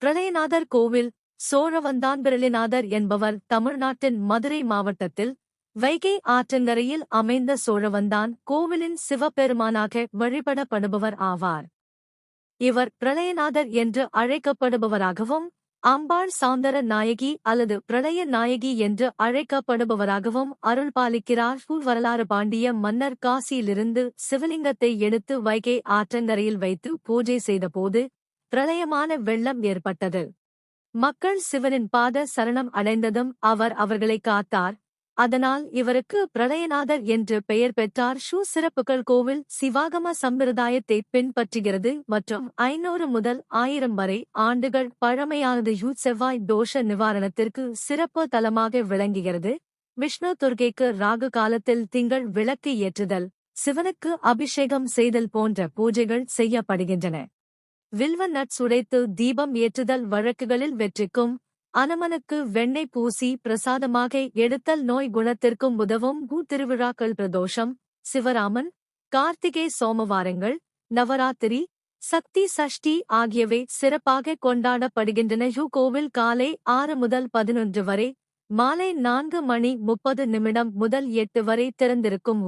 பிரளயநாதர் கோவில் சோழவந்தான் பிரளயநாதர் என்பவர் தமிழ்நாட்டின் மதுரை மாவட்டத்தில் வைகை ஆற்றங்கரையில் அமைந்த சோழவந்தான் கோவிலின் சிவபெருமானாக வழிபடப்படுபவர் ஆவார். இவர் பிரளயநாதர் என்று அழைக்கப்படுபவராகவும் அம்பாள் சௌந்தர நாயகி அல்லது பிரளய நாயகி என்று அழைக்கப்படுபவராகவும் அருள்பாலிக்கிறார். வரலாறு பாண்டிய மன்னர் காசியிலிருந்து சிவலிங்கத்தை எடுத்து வைகை ஆற்றங்கரையில் வைத்து பூஜை செய்தபோது பிரளயமான வெள்ளம் ஏற்பட்டது. மக்கள் சிவனின் பாத சரணம் அடைந்ததும் அவர் அவர்களை காத்தார். அதனால் இவருக்கு பிரளயநாதர் என்று பெயர் பெற்றார். சிறப்புகள் கோவில் சிவாகம சம்பிரதாயத்தை பின்பற்றுகிறது மற்றும் 500 முதல் 1000 வரை ஆண்டுகள் பழமையானது. செவ்வாய் தோஷ நிவாரணத்திற்கு சிறப்பு தலமாக விளங்குகிறது. விஷ்ணு துர்க்கைக்கு ராகு காலத்தில் திங்கள் விளக்கு ஏற்றுதல், சிவனுக்கு அபிஷேகம் செய்தல் போன்ற பூஜைகள் செய்யப்படுகின்றன. வில்வ நட்ஸ் உடைத்து தீபம் ஏற்றுதல் வழக்குகளில் வெற்றிக்கும், அனுமனுக்கு வெண்ணெய் பூசி பிரசாதமாக எடுத்தல் நோய் குணத்திற்கும் உதவும். திருவிழாக்கள் பிரதோஷம், சிவராமன், கார்த்திகை சோமவாரங்கள், நவராத்திரி, சக்தி சஷ்டி ஆகியவை சிறப்பாக கொண்டாடப்படுகின்றன. கோவில் காலை 6 முதல் 11 வரை, மாலை 4:30 முதல் 8 வரை திறந்திருக்கும்.